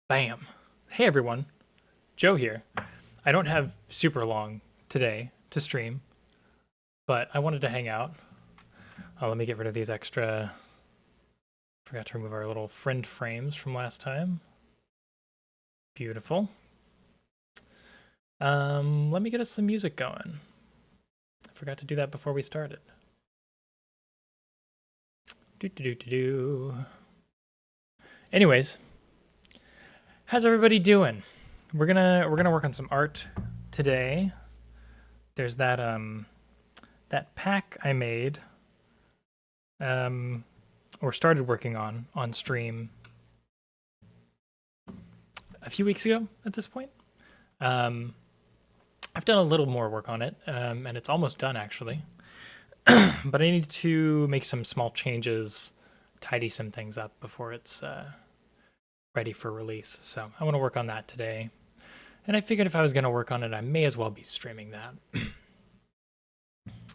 Bam. Hey everyone, Joe here. I don't have super long today to stream, but I wanted to hang out. Let me get rid of these extra. Forgot to remove our little friend frames from last time. Beautiful. Let me get us some music going. I forgot to do that before we started. Anyways, how's everybody doing? We're gonna work on some art today. There's that that pack I made or started working on stream a few weeks ago at this point. I've done a little more work on it, and it's almost done actually. But I need to make some small changes, tidy some things up before it's ready for release. So I want to work on that today. And I figured if I was going to work on it, I may as well be streaming that.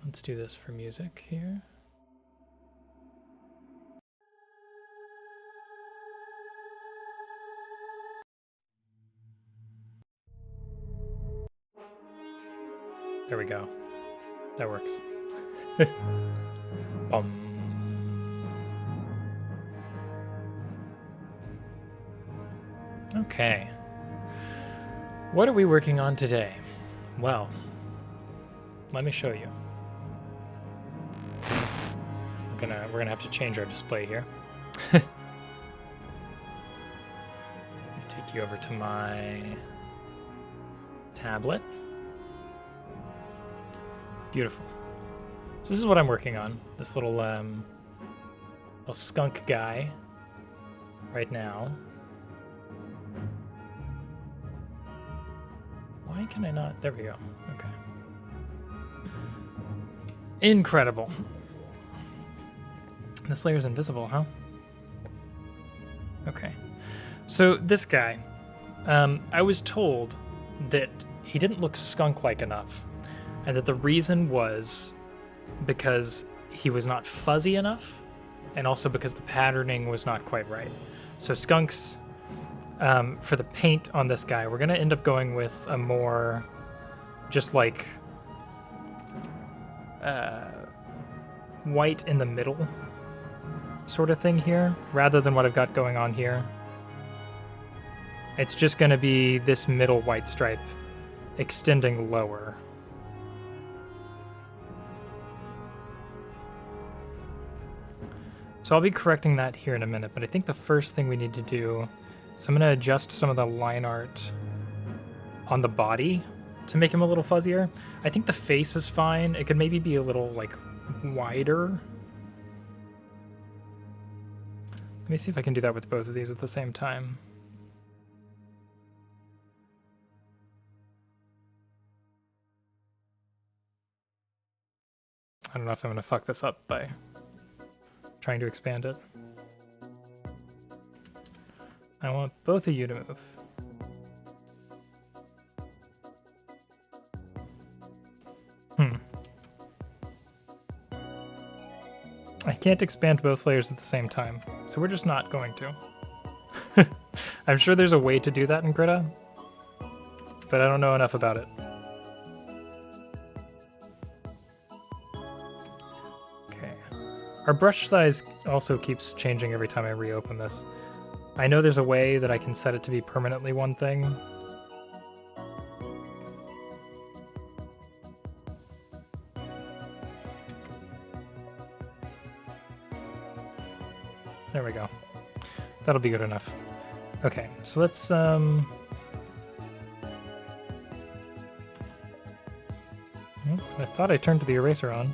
Let's do this for music here. There we go. That works. Bum. Okay. What are we working on today? Well, let me show you. We're gonna have to change our display here. Take you over to my tablet. Beautiful. So this is what I'm working on. This little skunk guy right now. Why can I not? There we go. Okay. Incredible. This layer's invisible, huh? Okay. So this guy, I was told that he didn't look skunk-like enough, and that the reason was because he was not fuzzy enough, and also because the patterning was not quite right. So skunks, for the paint on this guy, we're gonna end up going with a more just like white in the middle sort of thing here, rather than what I've got going on here. It's just gonna be this middle white stripe extending lower. So I'll be correcting that here in a minute, but I think the first thing we need to do is I'm going to adjust some of the line art on the body to make him a little fuzzier. I think the face is fine. It could maybe be a little, like, wider. Let me see if I can do that with both of these at the same time. I don't know if I'm going to fuck this up by trying to expand it. I want both of you to move. I can't expand both layers at the same time, so we're just not going to. I'm sure there's a way to do that in Greta, but I don't know enough about it. Okay. Our brush size also keeps changing every time I reopen this. I know there's a way that I can set it to be permanently one thing. There we go. That'll be good enough. Okay, so let's I thought I turned the eraser on.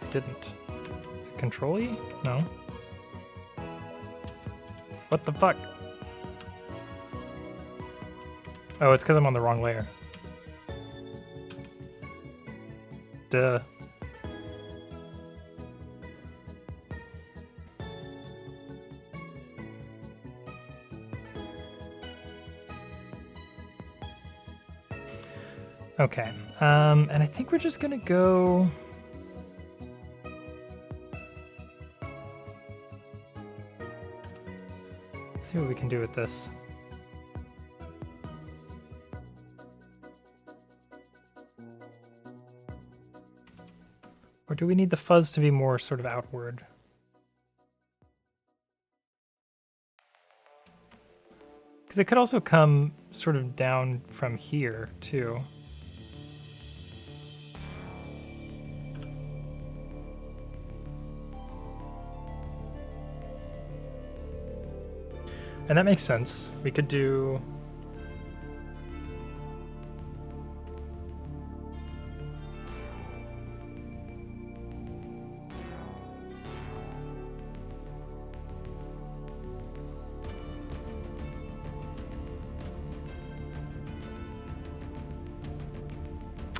I didn't. Is it Control-E? No. What the fuck? Oh, it's because I'm on the wrong layer. Duh. Okay, and I think we're just gonna go... Let's see what we can do with this. Or do we need the fuzz to be more sort of outward? Because it could also come sort of down from here, too. And that makes sense. We could do...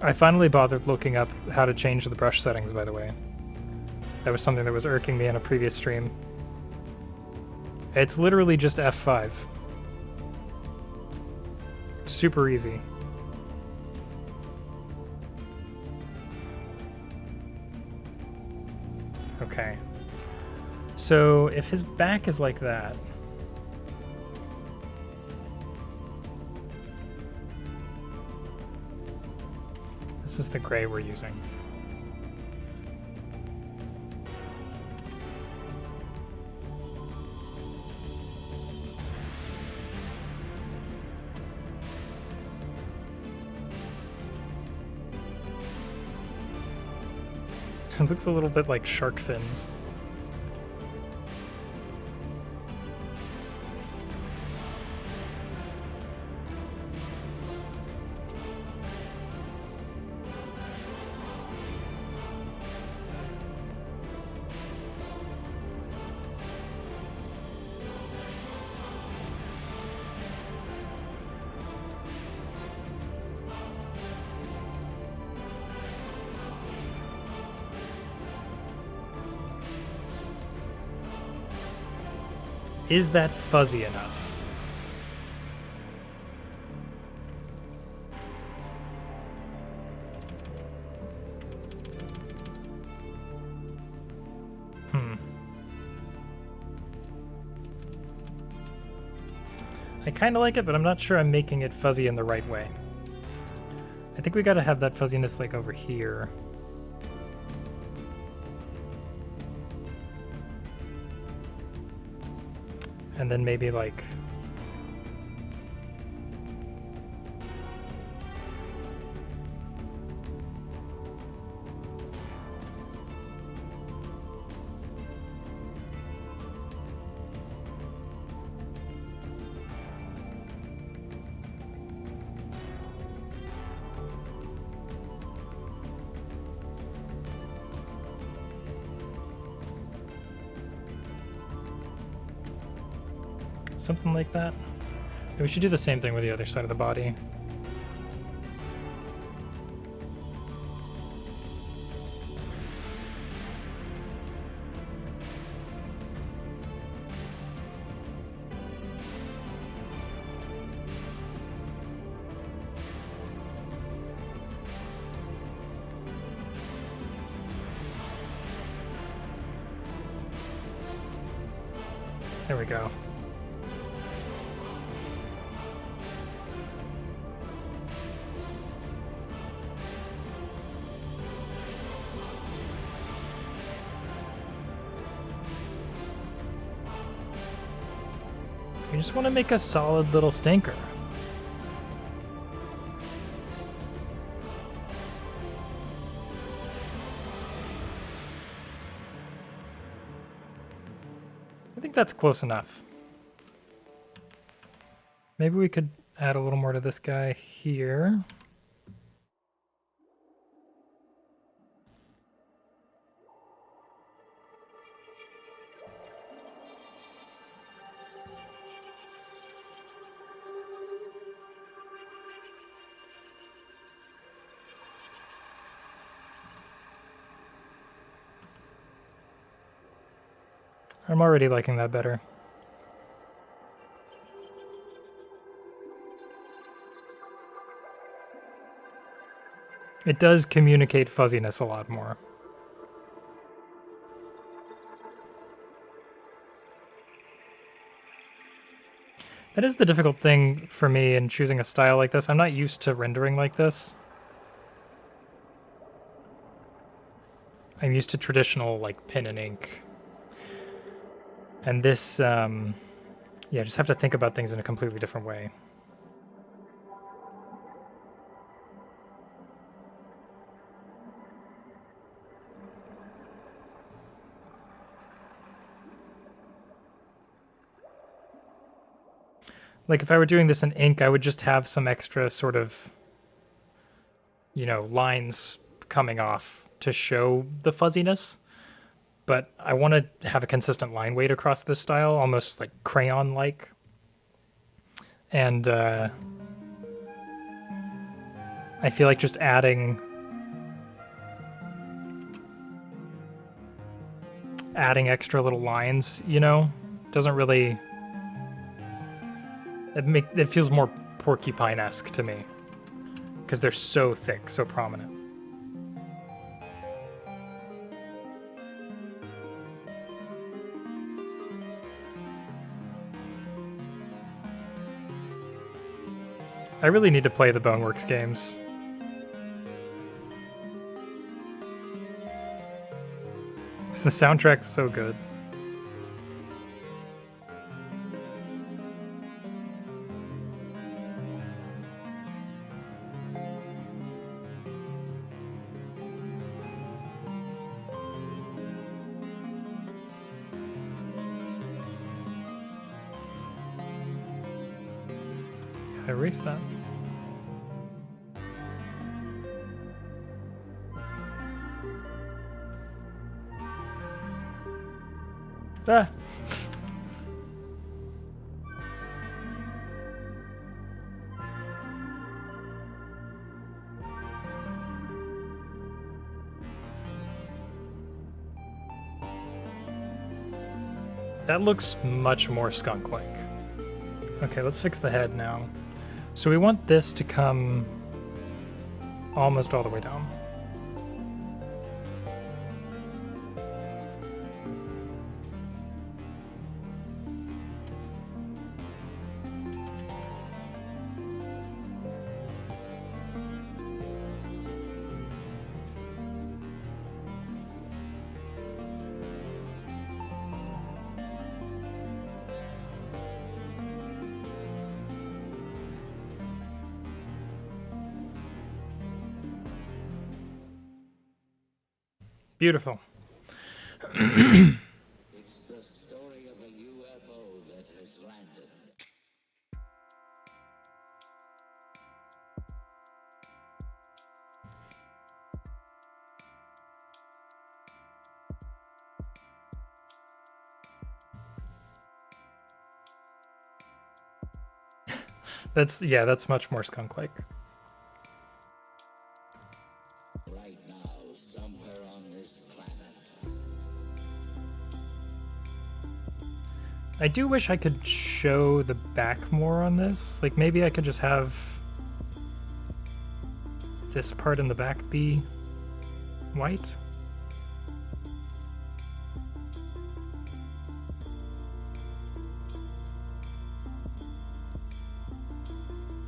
I finally bothered looking up how to change the brush settings, by the way. That was something that was irking me in a previous stream. It's literally just F5. It's super easy. Okay. So if his back is like that, this is the gray we're using. It looks a little bit like shark fins. Is that fuzzy enough? I kind of like it, but I'm not sure I'm making it fuzzy in the right way. I think we gotta have that fuzziness like over here. And then maybe like something like that. We should do the same thing with the other side of the body. There we go. We just want to make a solid little stinker. I think that's close enough. Maybe we could add a little more to this guy here. I'm already liking that better. It does communicate fuzziness a lot more. That is the difficult thing for me in choosing a style like this. I'm not used to rendering like this. I'm used to traditional, like, pen and ink. And this, yeah, just have to think about things in a completely different way. Like, if I were doing this in ink, I would just have some extra sort of, you know, lines coming off to show the fuzziness. But I want to have a consistent line weight across this style, almost like crayon-like. And I feel like just adding extra little lines, you know, doesn't really. It feels more porcupine-esque to me because they're so thick, so prominent. I really need to play the Boneworks games. The soundtrack's so good. Erase that. Ah. That looks much more skunk-like. Okay, let's fix the head now. So we want this to come almost all the way down. Beautiful. It's the story of a UFO that has landed. That's much more skunk-like. Right now, somewhere on this planet. I do wish I could show the back more on this. Like maybe I could just have this part in the back be white.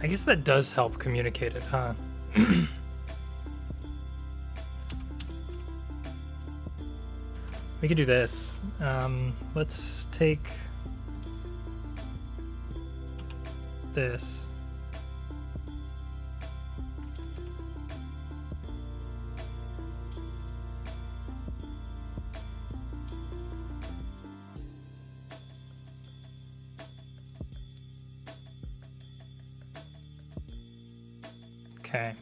I guess that does help communicate it, huh? We could do this. Let's take this. Okay.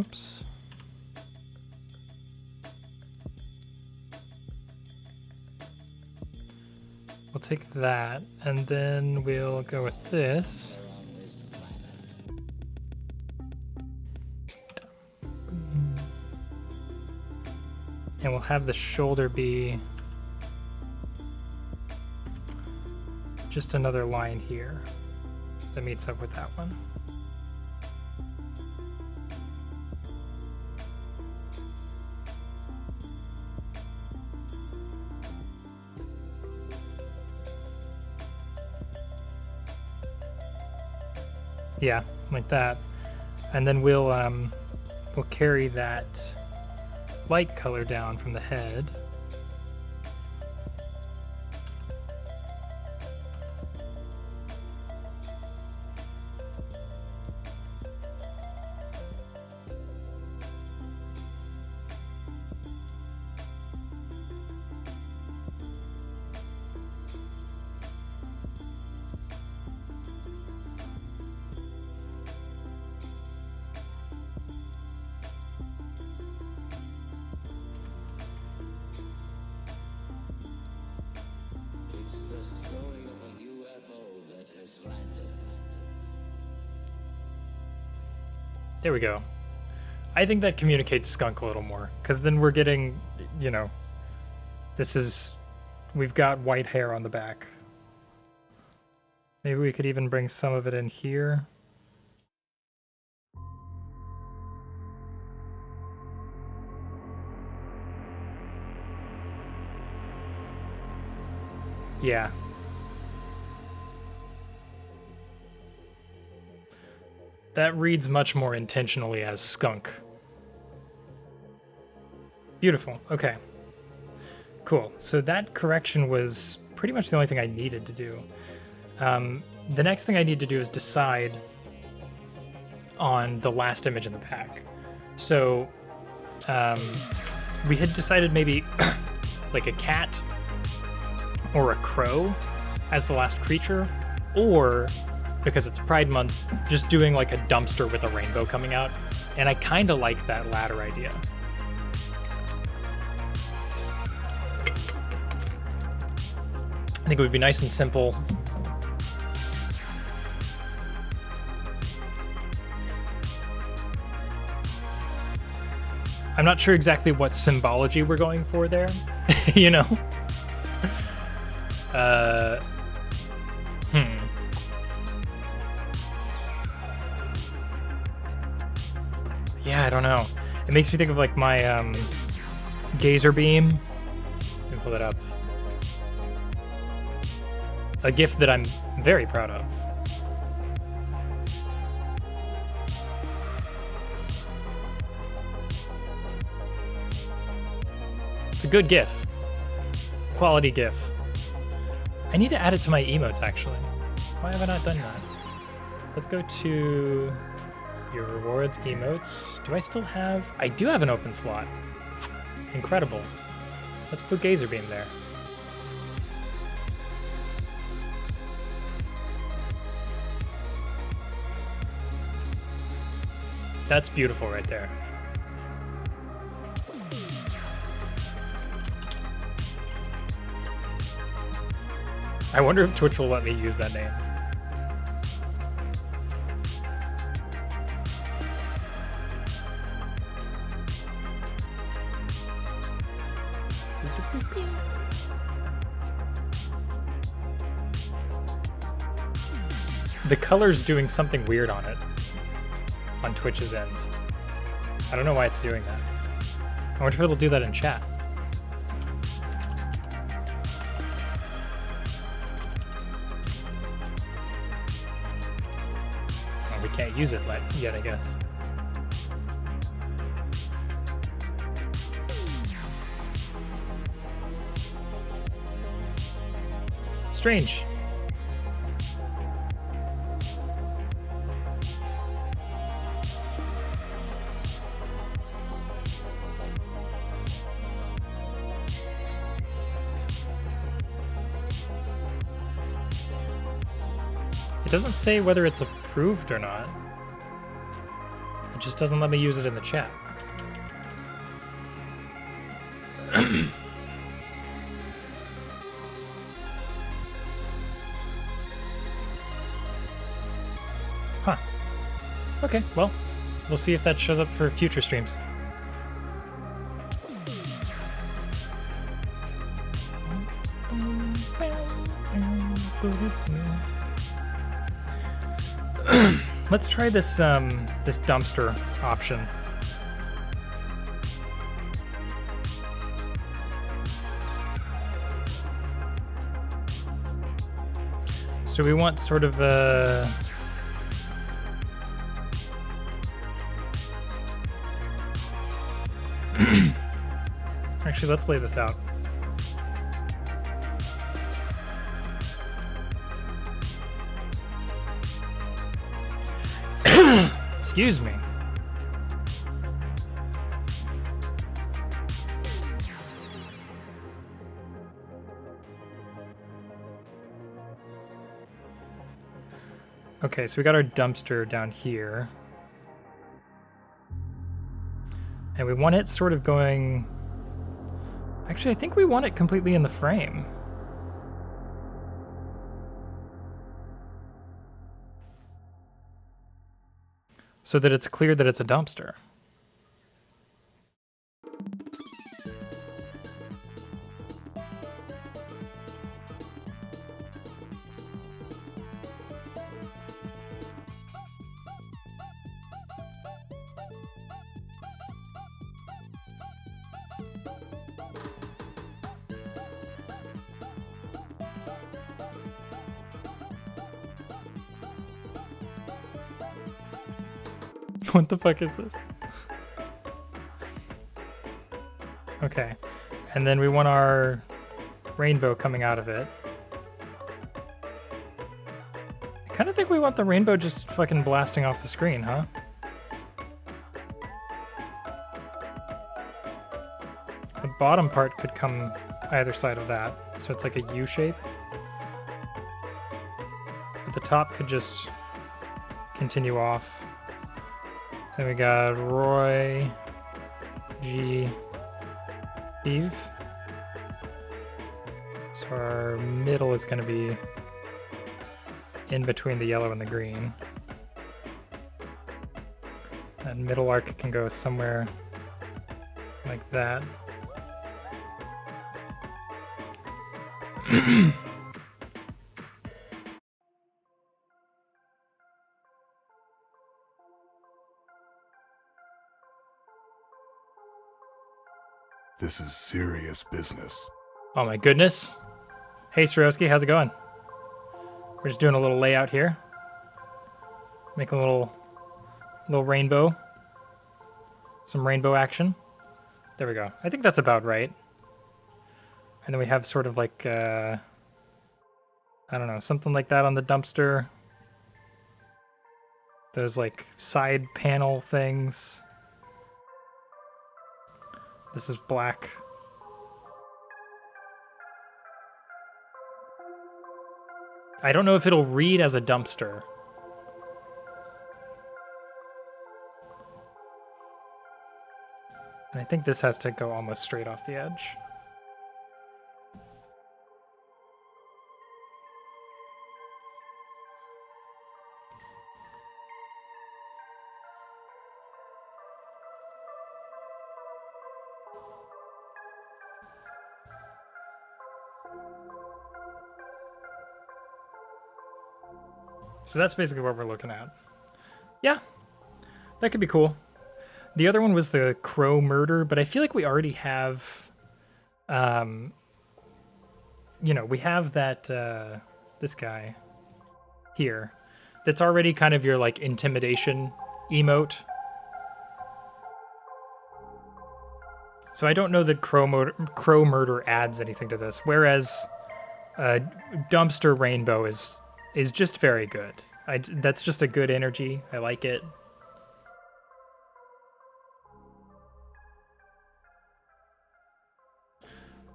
Oops. We'll take that, and then we'll go with this. And we'll have the shoulder be just another line here that meets up with that one. Yeah, like that. And then we'll carry that light color down from the head. There we go. I think that communicates skunk a little more, because then we're getting, you know, we've got white hair on the back. Maybe we could even bring some of it in here. Yeah. That reads much more intentionally as skunk. Beautiful. Okay. Cool. So that correction was pretty much the only thing I needed to do. The next thing I need to do is decide on the last image in the pack. So we had decided maybe like a cat or a crow as the last creature, or because it's Pride Month, just doing like a dumpster with a rainbow coming out. And I kind of like that latter idea. I think it would be nice and simple. I'm not sure exactly what symbology we're going for there, you know? Yeah, I don't know. It makes me think of like my gazer beam. Let me pull that up. A gift that I'm very proud of. It's a good GIF. Quality GIF. I need to add it to my emotes, actually. Why have I not done that? Let's go to your rewards, emotes. Do I still have? I do have an open slot. Incredible. Let's put Gazer Beam there. That's beautiful right there. I wonder if Twitch will let me use that name. The color's doing something weird on it. On Twitch's end. I don't know why it's doing that. I wonder if it'll do that in chat. We can't use it yet, I guess. Strange. It doesn't say whether it's approved or not. It just doesn't let me use it in the chat. Huh. Okay, well, we'll see if that shows up for future streams. Let's try this this dumpster option. So we want sort of a actually, let's lay this out. Excuse me. Okay, so we got our dumpster down here. And we want it sort of going... Actually, I think we want it completely in the frame. so that it's clear that it's a dumpster. What the fuck is this? Okay. And then we want our rainbow coming out of it. I kind of think we want the rainbow just fucking blasting off the screen, huh? The bottom part could come either side of that, so it's like a U shape. But the top could just continue off. Then we got Roy, G, Eve. So our middle is going to be in between the yellow and the green. And middle arc can go somewhere like that. This is serious business. Oh my goodness. Hey Swarovski, how's it going? We're just doing a little layout here. Making a little rainbow. Some rainbow action. There we go. I think that's about right. And then we have sort of like, I don't know, something like that on the dumpster. Those like side panel things. This is black. I don't know if it'll read as a dumpster. And I think this has to go almost straight off the edge. So that's basically what we're looking at. Yeah, that could be cool. The other one was the crow murder, but I feel like we already have, you know, we have that, this guy here that's already kind of your like intimidation emote. So I don't know that crow murder adds anything to this, whereas dumpster rainbow is just very good. That's just a good energy. I like it.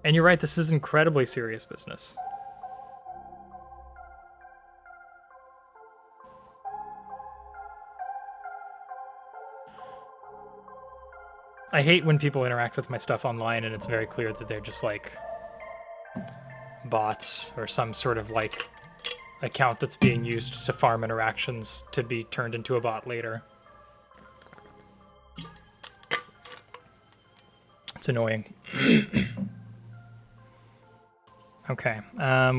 And you're right, this is incredibly serious business. I hate when people interact with my stuff online and it's very clear that they're just like bots or some sort of like account that's being used to farm interactions to be turned into a bot later. It's annoying. Okay,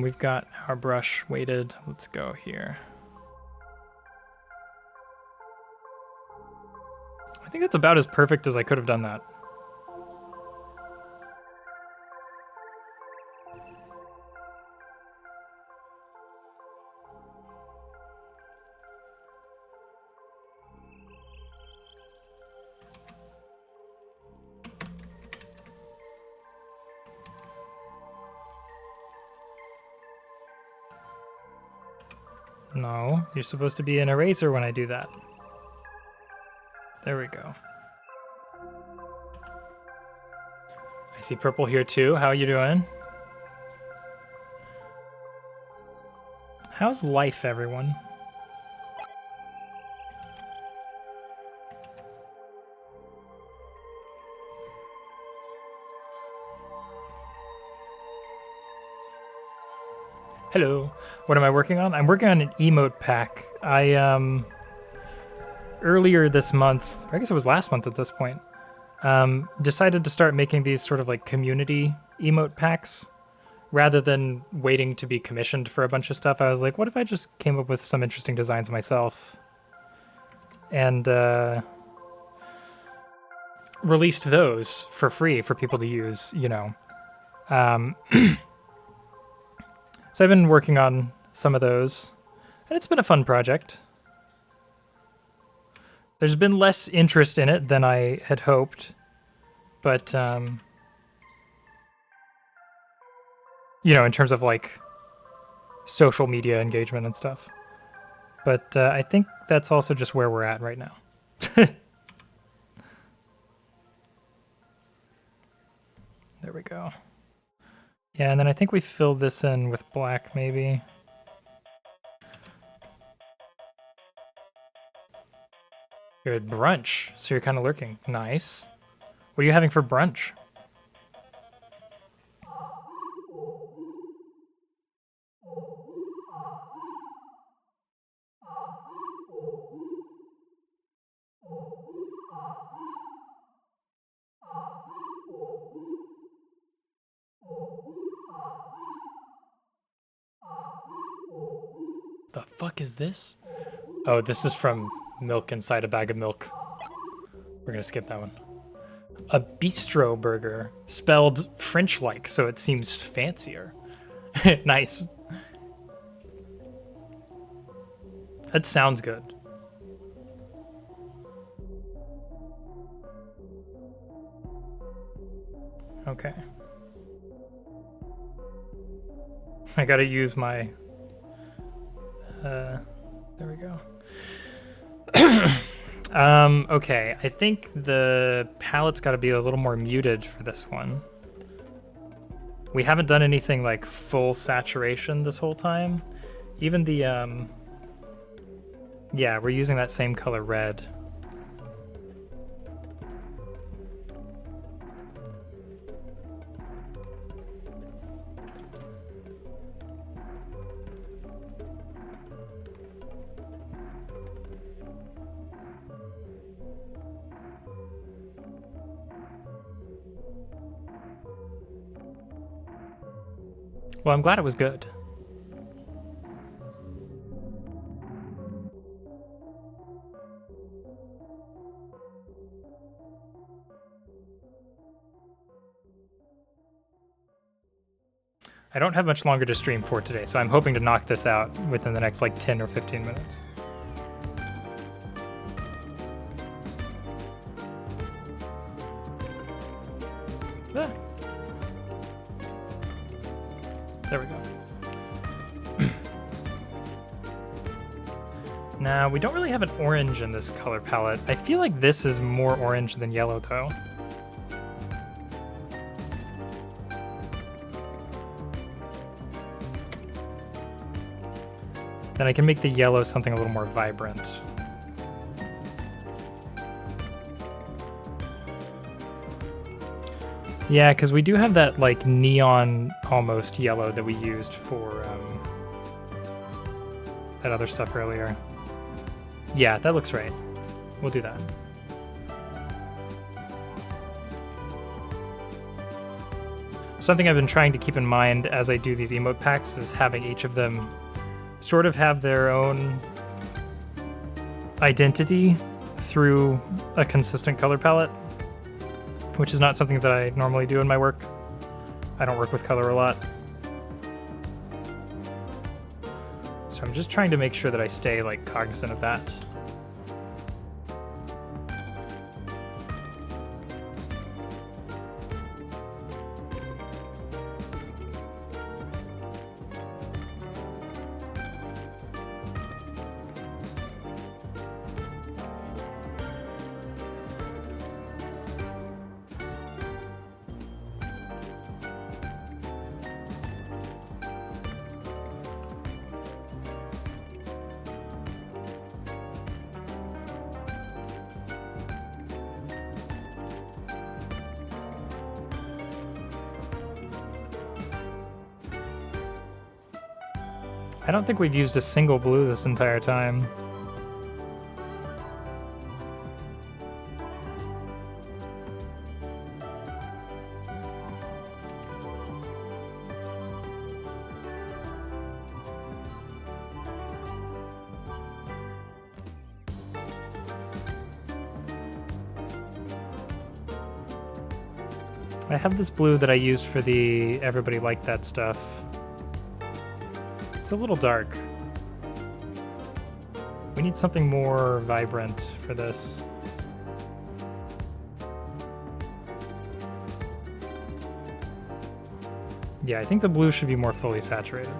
we've got our brush weighted. Let's go here. I think that's about as perfect as I could have done that. No, you're supposed to be an eraser when I do that. There we go. I see purple here too. How you doing? How's life, everyone? Hello. What am I working on? I'm working on an emote pack. earlier this month, or I guess it was last month at this point, decided to start making these sort of like community emote packs rather than waiting to be commissioned for a bunch of stuff. I was like, what if I just came up with some interesting designs myself and released those for free for people to use, you know. So I've been working on some of those, and it's been a fun project. There's been less interest in it than I had hoped, but, you know, in terms of like social media engagement and stuff. But I think that's also just where we're at right now. There we go. Yeah, and then I think we fill this in with black, maybe. You're at brunch, so you're kind of lurking. Nice. What are you having for brunch? The fuck is this? Oh, this is from milk inside a bag of milk. We're gonna skip that one. A bistro burger, spelled French-like, so it seems fancier. Nice. That sounds good. Okay. I gotta use my... there we go. Okay, I think the palette's gotta be a little more muted for this one. We haven't done anything like full saturation this whole time. Even the, yeah, we're using that same color red. Well, I'm glad it was good. I don't have much longer to stream for today, so I'm hoping to knock this out within the next like 10 or 15 minutes. Ah. There we go. Now, we don't really have an orange in this color palette. I feel like this is more orange than yellow, though. Then I can make the yellow something a little more vibrant. Yeah, because we do have that like neon almost yellow that we used for that other stuff earlier. Yeah, that looks right. We'll do that. Something I've been trying to keep in mind as I do these emote packs is having each of them sort of have their own identity through a consistent color palette, which is not something that I normally do in my work. I don't work with color a lot. So I'm just trying to make sure that I stay like cognizant of that. I don't think we've used a single blue this entire time. I have this blue that I used for the everybody liked that stuff. It's a little dark. We need something more vibrant for this. Yeah, I think the blue should be more fully saturated.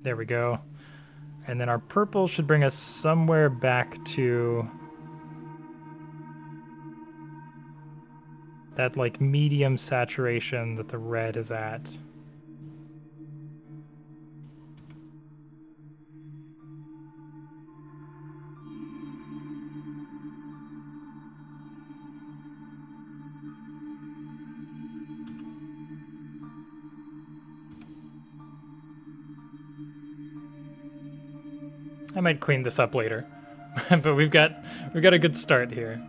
There we go. And then our purple should bring us somewhere back to that like medium saturation that the red is at. I might clean this up later, but we've got a good start here.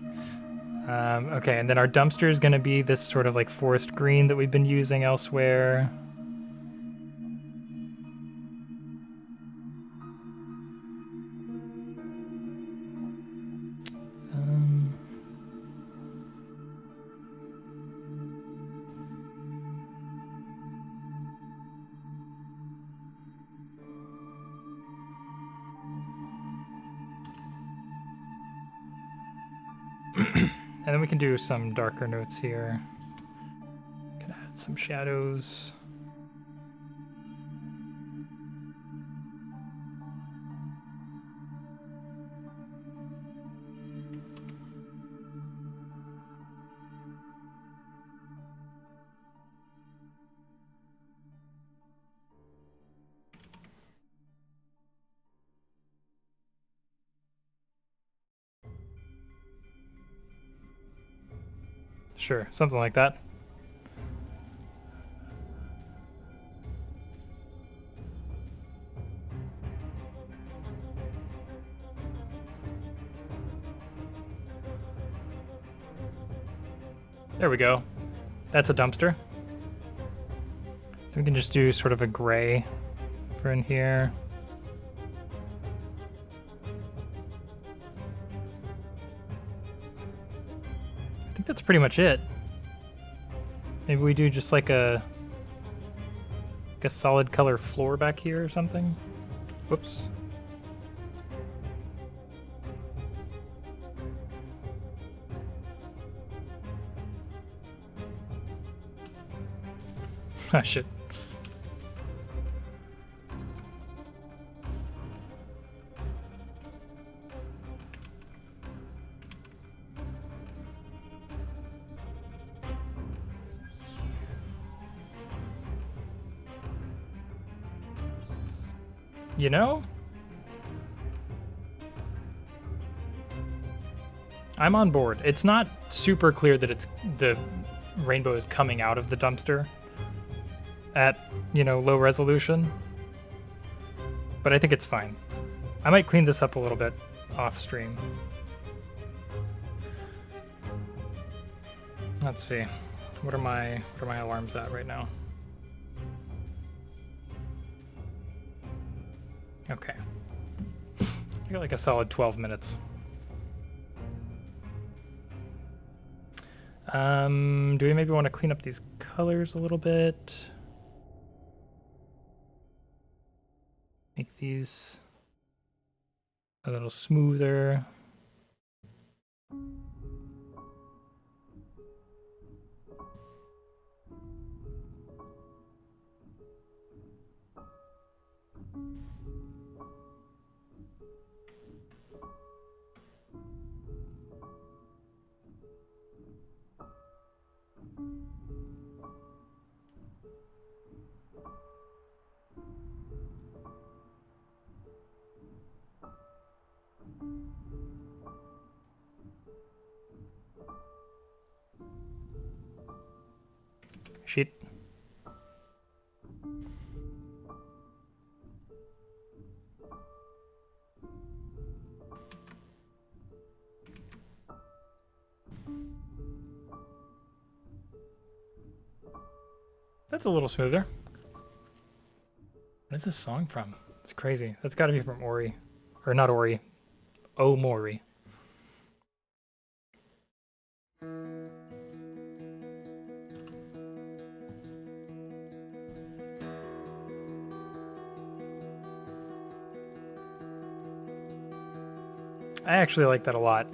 Okay, and then our dumpster is going to be this sort of like forest green that we've been using elsewhere. And then we can do some darker notes here. Can add some shadows. Sure, something like that. There we go. That's a dumpster. We can just do sort of a gray for in here. I think that's pretty much it. Maybe we do just like a solid color floor back here or something. Whoops. Ah, shit. You know? I'm on board. It's not super clear that it's the rainbow is coming out of the dumpster at, you know, low resolution. But I think it's fine. I might clean this up a little bit off stream. Let's see. What are my alarms at right now? Okay. I got like a solid 12 minutes. Do we maybe want to clean up these colors a little bit? Make these a little smoother. Shit. That's a little smoother. What is this song from? It's crazy. That's got to be from Ori. Or not Ori. Omori. I actually like that a lot,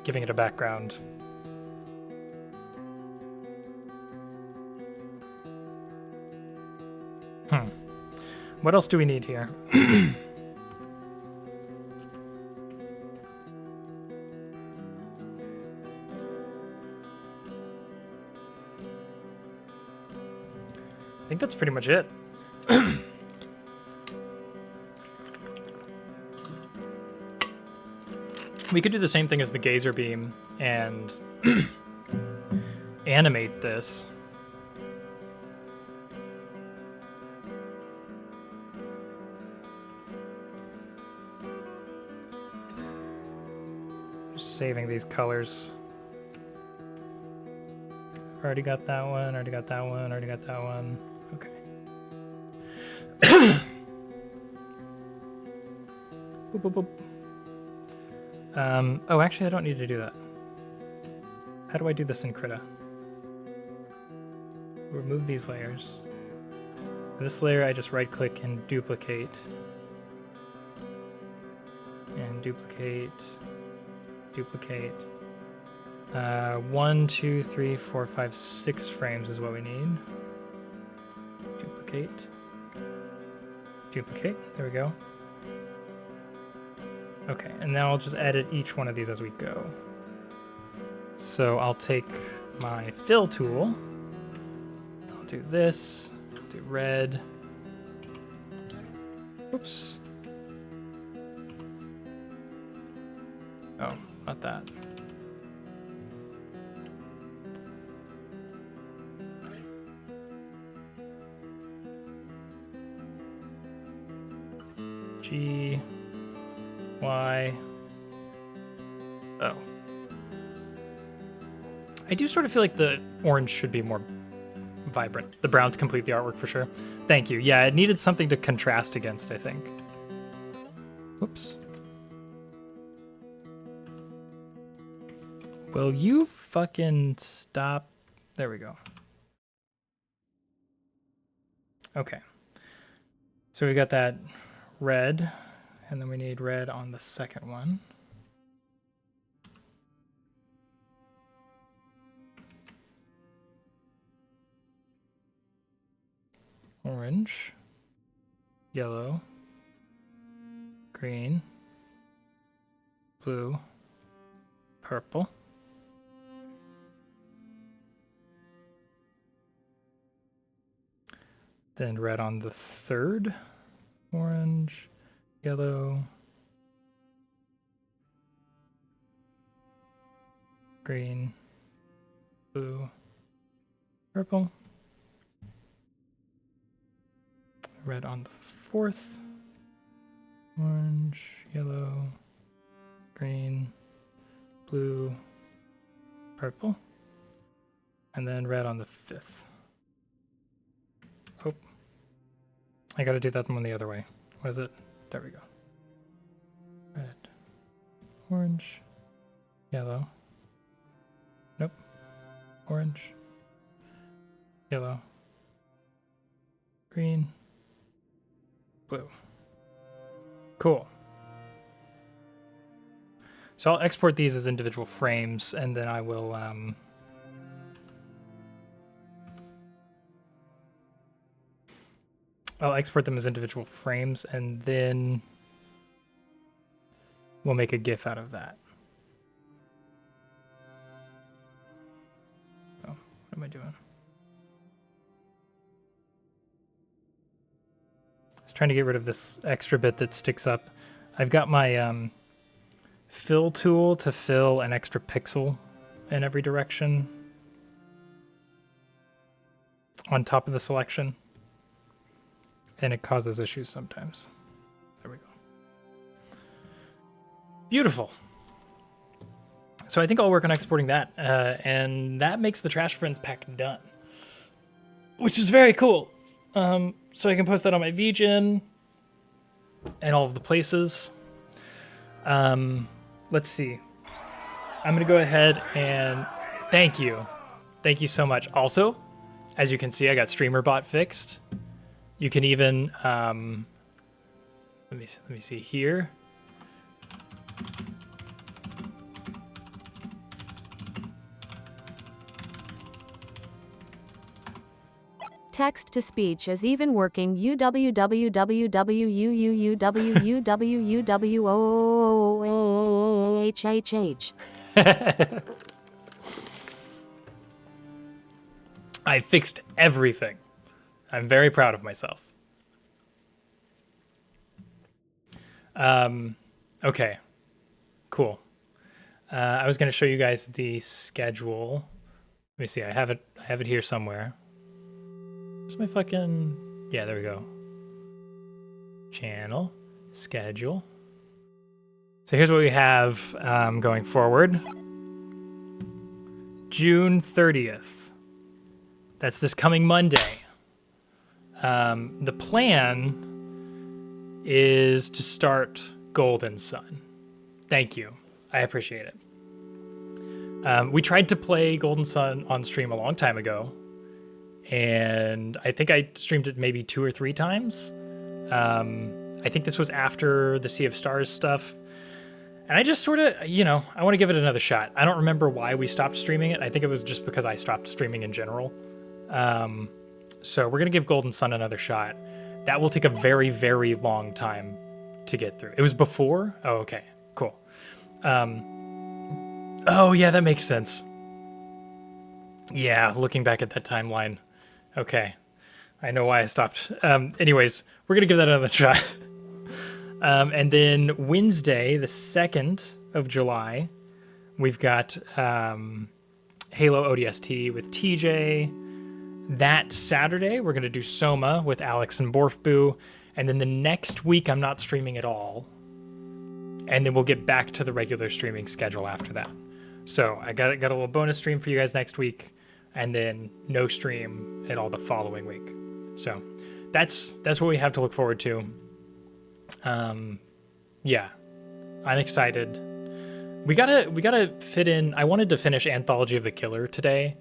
giving it a background. What else do we need here? I think that's pretty much it. We could do the same thing as the gazer beam and animate this. Just saving these colors. Already got that one, already got that one, already got that one. Okay. Boop, boop, boop. Oh, actually, I don't need to do that. How do I do this in Krita? Remove these layers. This layer, I just right-click and duplicate. And duplicate. Duplicate. 1, 2, 3, 4, 5, 6 frames is what we need. Duplicate. Duplicate. There we go. Okay, and now I'll just edit each one of these as we go. So I'll take my fill tool. I'll do this. Do red. Oops. Oh, not that. G, Y, O. I do sort of feel like the orange should be more vibrant. The browns complete the artwork for sure. Thank you. Yeah, it needed something to contrast against, I think. Whoops. Will you fucking stop? There we go. Okay. So we got that red, and then we need red on the second one. Orange, yellow, green, blue, purple. Then red on the third. Orange, yellow, green, blue, purple. Red on the fourth. Orange, yellow, green, blue, purple. And then red on the fifth. Oh. I gotta do that one the other way. What is it? There we go. Red, orange, yellow. Nope. Orange, yellow, green, blue. Cool. So I'll export these as individual frames, and then I will I'll export them as individual frames, and then we'll make a GIF out of that. Oh, what am I doing? I was trying to get rid of this extra bit that sticks up. I've got my fill tool to fill an extra pixel in every direction on top of the selection. And it causes issues sometimes. There we go. Beautiful. So I think I'll work on exporting that. And that makes the Trash Friends pack done. which is very cool. So I can post that on my VGen and all of the places. Let's see. I'm going to go ahead and thank you. Thank you so much. Also, as you can see, I got StreamerBot fixed. You can even, let me see here. Text to speech is even working. UWWWWUWUWUWUWUWUHHH. I fixed everything. I'm very proud of myself. Okay, cool. I was going to show you guys the schedule. Let me see. I have it here somewhere. Where's my fucking... Yeah, there we go. Channel, schedule. So here's what we have going forward. June 30th. That's this coming Monday. The plan is to start Golden Sun. Thank you. I appreciate it. We tried to play Golden Sun on stream a long time ago, and I think I streamed it maybe 2 or 3 times. I think this was after the Sea of Stars stuff, and I just sort of, I want to give it another shot. I don't remember why we stopped streaming it. I think it was just because I stopped streaming in general. So we're going to give Golden Sun another shot. That will take a very, very long time to get through. It was before? Oh, okay, cool. Oh, yeah, that makes sense. Yeah, looking back at that timeline. Okay, I know why I stopped. Anyways, we're going to give that another shot. And then Wednesday, the 2nd of July, we've got Halo ODST with TJ. That Saturday, we're going to do Soma with Alex and Borfboo. And then the next week, I'm not streaming at all. And then we'll get back to the regular streaming schedule after that. So I got a little bonus stream for you guys next week, and then no stream at all the following week. So that's what we have to look forward to. Yeah, I'm excited. We gotta fit in. I wanted to finish Anthology of the Killer today.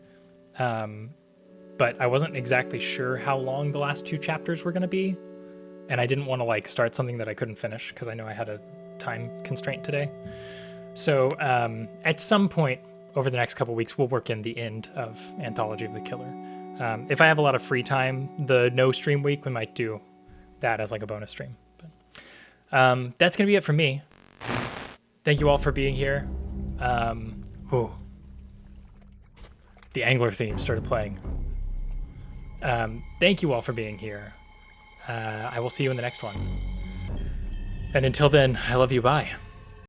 But I wasn't exactly sure how long the last 2 chapters were going to be. And I didn't want to start something that I couldn't finish because I know I had a time constraint today. So at some point over the next couple weeks, we'll work in the end of Anthology of the Killer. If I have a lot of free time, the no stream week, we might do that as a bonus stream. But that's going to be it from me. Thank you all for being here. The Angler theme started playing. Thank you all for being here. I will see you in the next one. And until then, I love you. Bye.